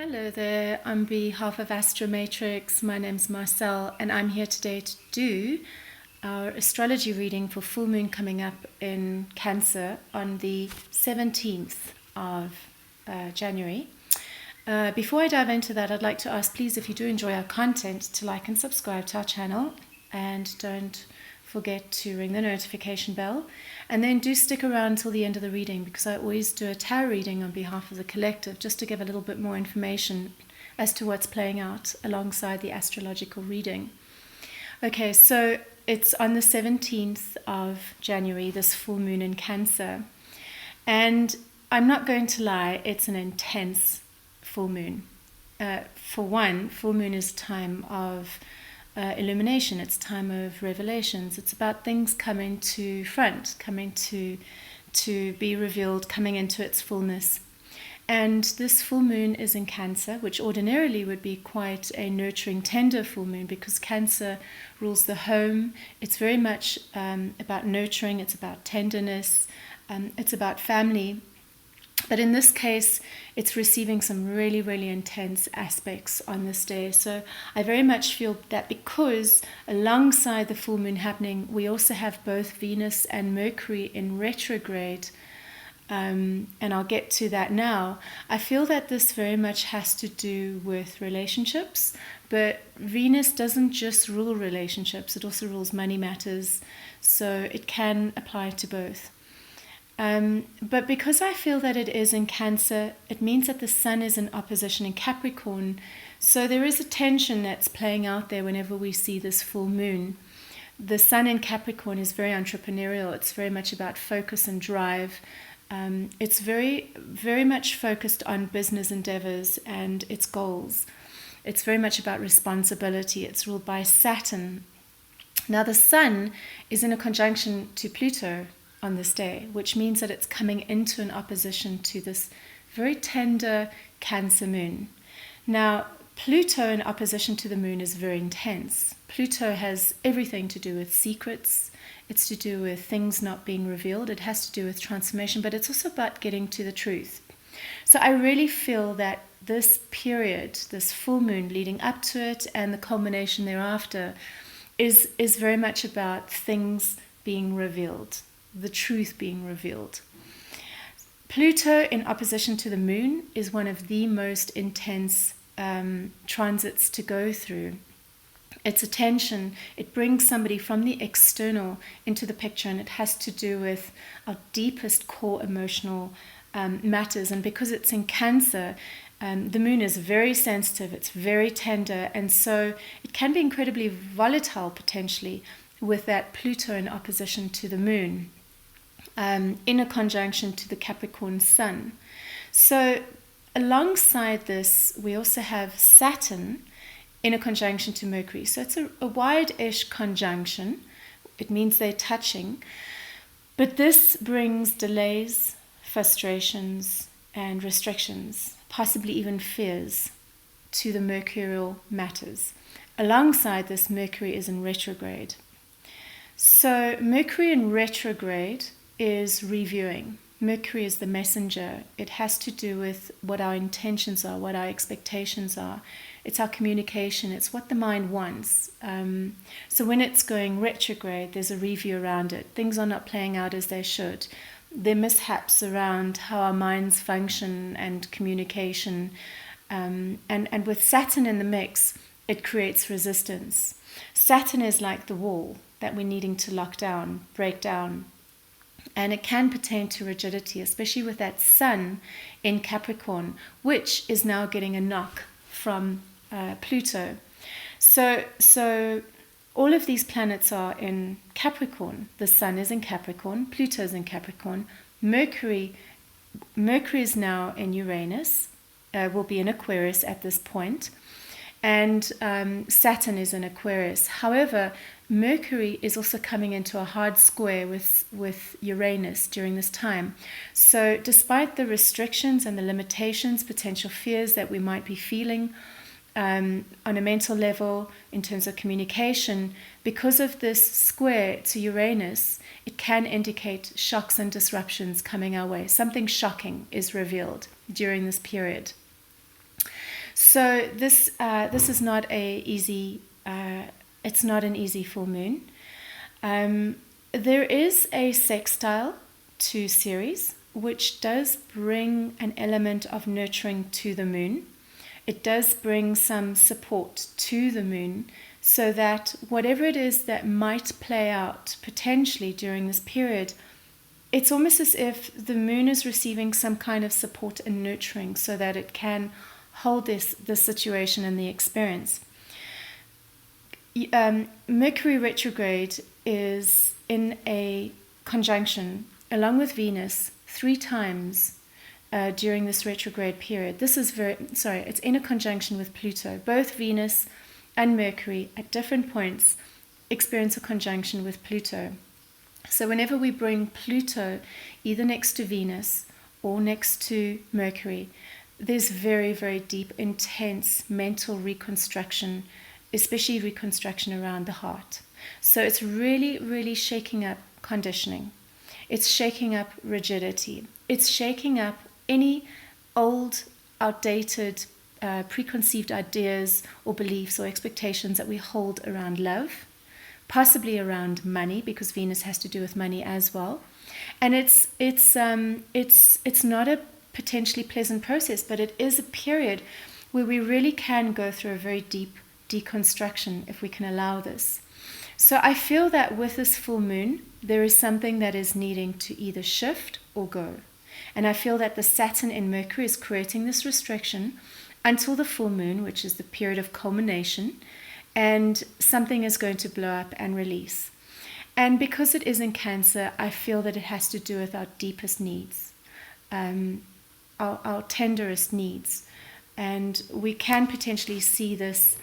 Hello there, on behalf of Astromatrix, my name's Marcel, and I'm here today to do our astrology reading for Full Moon coming up in Cancer on the 17th of January. Before I dive into that, I'd like to ask, please, if you do enjoy our content, to like and subscribe to our channel, and don't forget to ring the notification bell, and then do stick around till the end of the reading, because I always do a tarot reading on behalf of the collective just to give a little bit more information as to what's playing out alongside the astrological reading. Okay, so it's on the 17th of January, this full moon in Cancer, and I'm not going to lie, it's an intense full moon. For one, full moon is a time of illumination, it's time of revelations. It's about things coming to front, coming to be revealed, coming into its fullness. And this full moon is in Cancer, which ordinarily would be quite a nurturing, tender full moon, because Cancer rules the home. It's very much about nurturing, it's about tenderness, it's about family. But in this case, it's receiving some really, really intense aspects on this day. So I very much feel that because alongside the full moon happening, we also have both Venus and Mercury in retrograde. And I'll get to that now. I feel that this very much has to do with relationships. But Venus doesn't just rule relationships, it also rules money matters. So it can apply to both. But because I feel that it is in Cancer, it means that the Sun is in opposition in Capricorn. So there is a tension that's playing out there whenever we see this full moon. The Sun in Capricorn is very entrepreneurial. It's very much about focus and drive. It's very, very much focused on business endeavors and its goals. It's very much about responsibility. It's ruled by Saturn. Now the Sun is in a conjunction to Pluto on this day, which means that it's coming into an opposition to this very tender Cancer moon. Now, Pluto in opposition to the moon is very intense. Pluto has everything to do with secrets. It's to do with things not being revealed. It has to do with transformation, but it's also about getting to the truth. So I really feel that this period, this full moon leading up to it and the culmination thereafter is very much about things being revealed, the truth being revealed. Pluto in opposition to the moon is one of the most intense transits to go through. It's a tension. It brings somebody from the external into the picture, and it has to do with our deepest core emotional matters. And because it's in Cancer, the moon is very sensitive, it's very tender, and so it can be incredibly volatile potentially with that Pluto in opposition to the moon. In a conjunction to the Capricorn Sun. So alongside this, we also have Saturn in a conjunction to Mercury. So it's a wide-ish conjunction. It means they're touching. But this brings delays, frustrations, and restrictions, possibly even fears, to the mercurial matters. Alongside this, Mercury is in retrograde. So Mercury in retrograde is reviewing. Mercury is the messenger. It has to do with what our intentions are, what our expectations are. It's our communication. It's what the mind wants. So when it's going retrograde, there's a review around it. Things are not playing out as they should. There are mishaps around how our minds function and communication. And with Saturn in the mix, it creates resistance. Saturn is like the wall that we're needing to lock down, break down. And it can pertain to rigidity, especially with that Sun in Capricorn, which is now getting a knock from Pluto. So all of these planets are in Capricorn. The Sun is in Capricorn, Pluto is in Capricorn, Mercury is now in Uranus, will be in Aquarius at this point, and Saturn is in Aquarius. However, Mercury is also coming into a hard square with Uranus during this time. So despite the restrictions and the limitations, potential fears that we might be feeling on a mental level in terms of communication, because of this square to Uranus, it can indicate shocks and disruptions coming our way. Something shocking is revealed during this period. So this is not a easy. It's not an easy full moon. There is a sextile to Ceres, which does bring an element of nurturing to the moon. It does bring some support to the moon, so that whatever it is that might play out potentially during this period, it's almost as if the moon is receiving some kind of support and nurturing so that it can hold this situation and the experience. Mercury retrograde is in a conjunction along with Venus 3 times during this retrograde period. It's in a conjunction with Pluto. Both Venus and Mercury at different points experience a conjunction with Pluto. So whenever we bring Pluto either next to Venus or next to Mercury, there's very, very deep, intense mental reconstruction, especially reconstruction around the heart. So it's really, really shaking up conditioning. It's shaking up rigidity. It's shaking up any old, outdated, preconceived ideas or beliefs or expectations that we hold around love, possibly around money, because Venus has to do with money as well. And it's not a potentially pleasant process, but it is a period where we really can go through a very deep deconstruction if we can allow this. So I feel that with this full moon, there is something that is needing to either shift or go. And I feel that the Saturn in Mercury is creating this restriction until the full moon, which is the period of culmination, and something is going to blow up and release. And because it is in Cancer, I feel that it has to do with our deepest needs, our tenderest needs. And we can potentially see this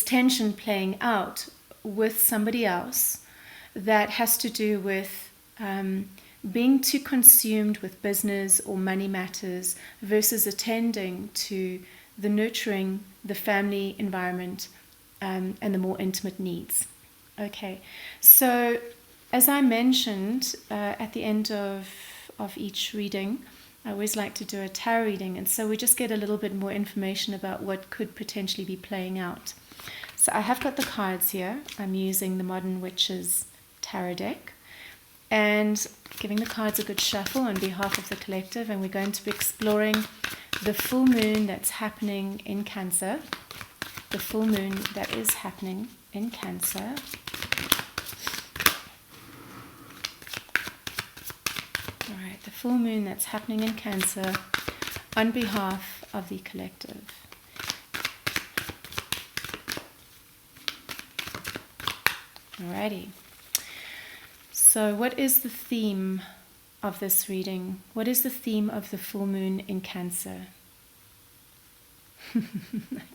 tension playing out with somebody else that has to do with being too consumed with business or money matters versus attending to the nurturing, the family environment, and the more intimate needs. Okay, so as I mentioned at the end of each reading, I always like to do a tarot reading, and so we just get a little bit more information about what could potentially be playing out. So I have got the cards here. I'm using the Modern Witches tarot deck and giving the cards a good shuffle on behalf of the collective, and we're going to be exploring the full moon that's happening in Cancer. The full moon that is happening in Cancer. All right, the full moon that's happening in Cancer on behalf of the collective. Alrighty. So what is the theme of this reading? What is the theme of the full moon in Cancer? I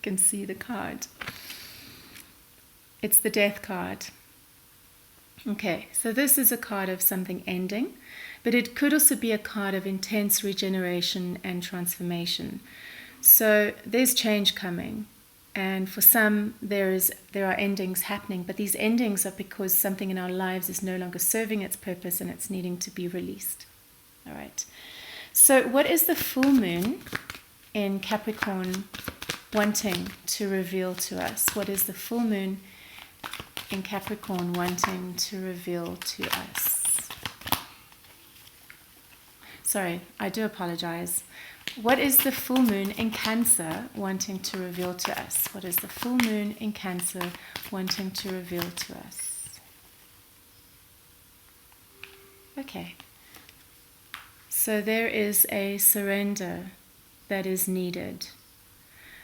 can see the card. It's the Death card. Okay, so this is a card of something ending, but it could also be a card of intense regeneration and transformation. So there's change coming, and for some there are endings happening, but these endings are because something in our lives is no longer serving its purpose and it's needing to be released. All right. So what is the full moon in Capricorn wanting to reveal to us? What is the full moon in Capricorn wanting to reveal to us? Sorry, I do apologize. What is the full moon in Cancer wanting to reveal to us? What is the full moon in Cancer wanting to reveal to us? Okay. So there is a surrender that is needed.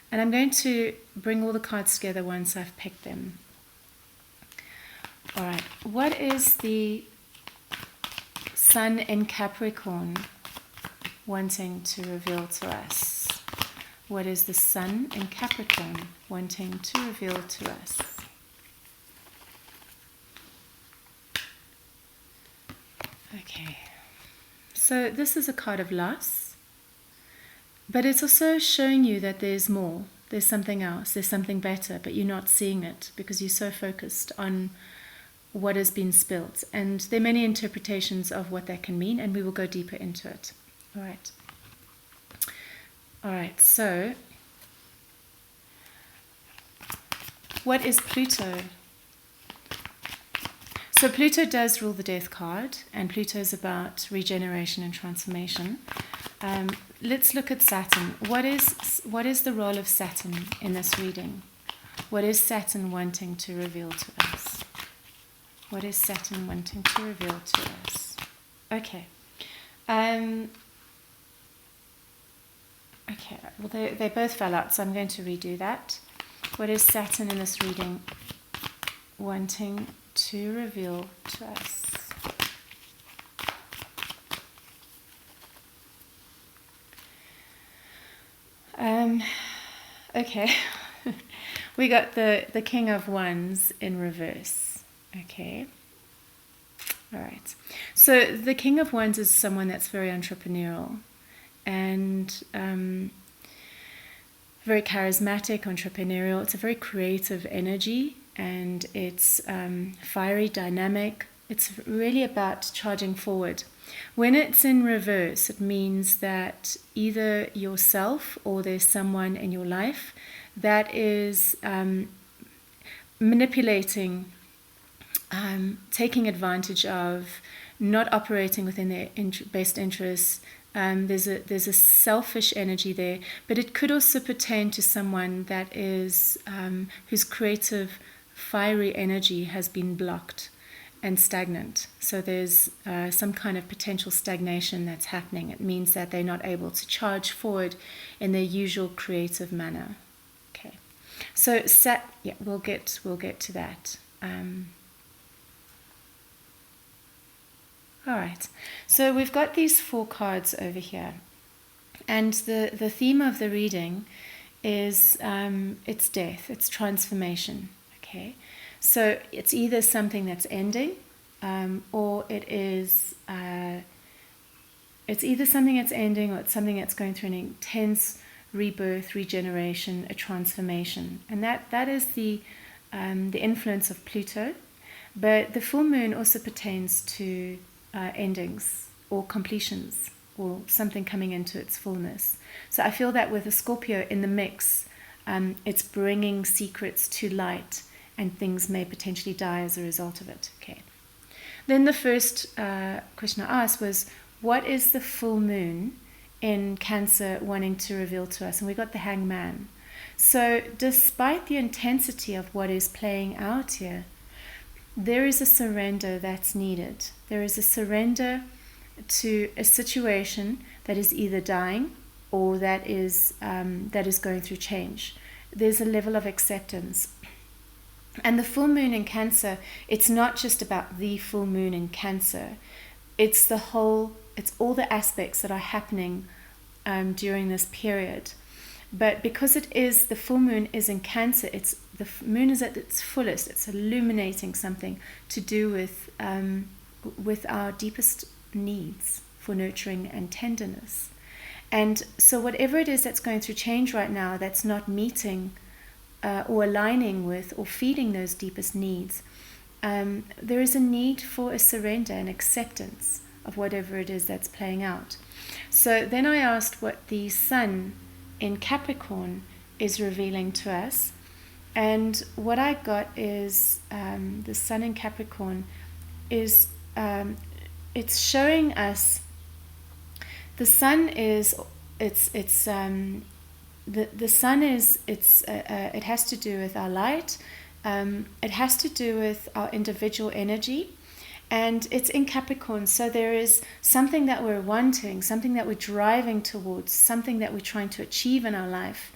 And I'm going to bring all the cards together once I've picked them. All right. What is the Sun in Capricorn wanting to reveal to us? What is the Sun in Capricorn wanting to reveal to us? Okay. So this is a card of loss, but it's also showing you that there's more. There's something else. There's something better, but you're not seeing it because you're so focused on what has been spilt. And there are many interpretations of what that can mean, and we will go deeper into it. All All right, so what is Pluto? So Pluto does rule the death card, and Pluto is about regeneration and transformation. Let's look at Saturn. What is the role of Saturn in this reading? What is Saturn wanting to reveal to us? What is Saturn wanting to reveal to us? Okay. Okay, well they both fell out, so I'm going to redo that. What is Saturn in this reading wanting to reveal to us? Okay, we got the King of Wands in reverse. Okay, all right. So the King of Wands is someone that's very entrepreneurial and very charismatic, entrepreneurial. It's a very creative energy, and it's fiery, dynamic. It's really about charging forward. When it's in reverse, it means that either yourself or there's someone in your life that is manipulating, taking advantage of, not operating within their best interests. There's a selfish energy there, but it could also pertain to someone that is whose creative, fiery energy has been blocked and stagnant. So there's some kind of potential stagnation that's happening. It means that they're not able to charge forward in their usual creative manner. Okay, so we'll get to that. All right, so we've got these 4 cards over here, and the theme of the reading is it's death, it's transformation. Okay, so it's either something that's ending, or it's either something that's ending, or it's something that's going through an intense rebirth, regeneration, a transformation, and that is the influence of Pluto. But the full moon also pertains to endings or completions or something coming into its fullness. So I feel that with a Scorpio in the mix, it's bringing secrets to light, and things may potentially die as a result of it. Okay. Then the first question I asked was, what is the full moon in Cancer wanting to reveal to us? And we got the Hangman. So despite the intensity of what is playing out here, there is a surrender that's needed. There is a surrender to a situation that is either dying or that is going through change. There's a level of acceptance. And the full moon in Cancer, it's not just about the full moon in Cancer. It's all the aspects that are happening during this period. But because the full moon is in Cancer, the moon is at its fullest. It's illuminating something to do with our deepest needs for nurturing and tenderness. And so whatever it is that's going through change right now, that's not meeting or aligning with or feeding those deepest needs, there is a need for a surrender and acceptance of whatever it is that's playing out. So then I asked what the sun in Capricorn is revealing to us, and what I got is the sun in Capricorn is it's showing us the sun is the sun is it has to do with our light, it has to do with our individual energy, and it's in Capricorn. So there is something that we're wanting, something that we're driving towards, something that we're trying to achieve in our life,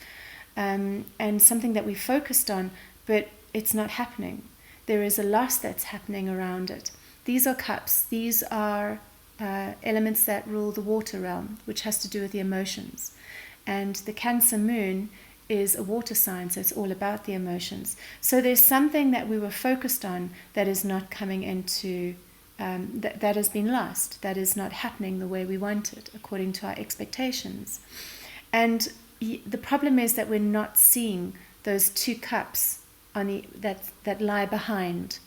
and something that we focused on, but it's not happening. There is a loss that's happening around it. These are cups. These are elements that rule the water realm, which has to do with the emotions. And the Cancer moon is a water sign, so it's all about the emotions. So there's something that we were focused on that is not coming into, that has been lost, that is not happening the way we wanted, according to our expectations. And the problem is that we're not seeing those 2 cups on that lie behind.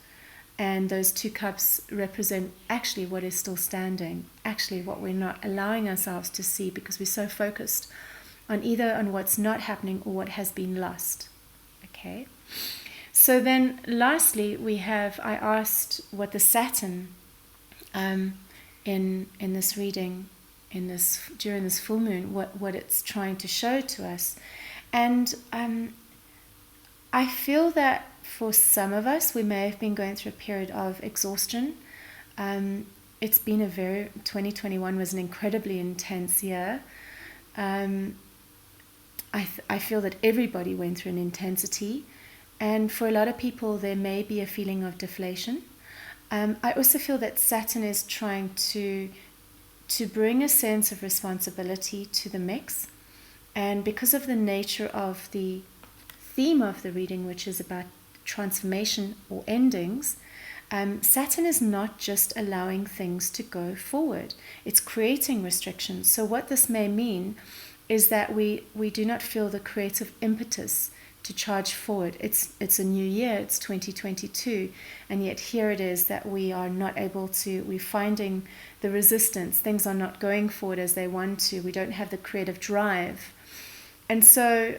And those 2 cups represent actually what is still standing, actually what we're not allowing ourselves to see because we're so focused on what's not happening or what has been lost. Okay. So then lastly, I asked what the Saturn in this reading, during this full moon, what it's trying to show to us. And I feel that for some of us, we may have been going through a period of exhaustion. It's been 2021 was an incredibly intense year. I feel that everybody went through an intensity. And for a lot of people, there may be a feeling of deflation. I also feel that Saturn is trying to bring a sense of responsibility to the mix. And because of the nature of the theme of the reading, which is about transformation or endings, Saturn is not just allowing things to go forward. It's creating restrictions. So what this may mean is that we do not feel the creative impetus to charge forward. It's a new year, it's 2022, and yet here it is that we are not able to, we're finding the resistance, things are not going forward as they want to, we don't have the creative drive. And so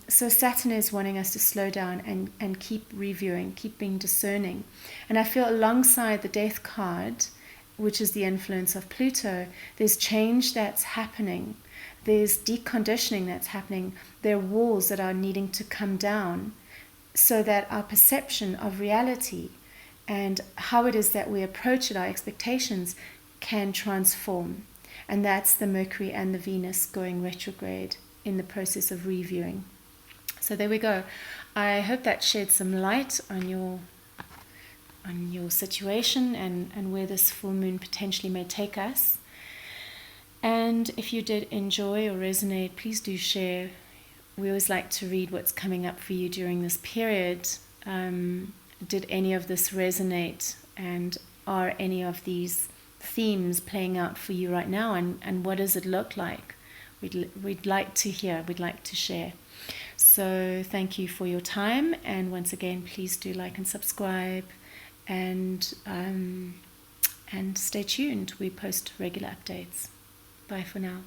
Saturn is wanting us to slow down and keep reviewing, keep being discerning. And I feel alongside the Death card, which is the influence of Pluto, there's change that's happening. There's deconditioning that's happening. There are walls that are needing to come down so that our perception of reality and how it is that we approach it, our expectations, can transform. And that's the Mercury and the Venus going retrograde in the process of reviewing. So there we go. I hope that shed some light on your situation and where this full moon potentially may take us. And if you did enjoy or resonate, please do share. We always like to read what's coming up for you during this period. Did any of this resonate, and are any of these themes playing out for you right now, and what does it look like? We'd like to hear, we'd like to share. So thank you for your time, and once again, please do like and subscribe, and stay tuned. We post regular updates. Bye for now.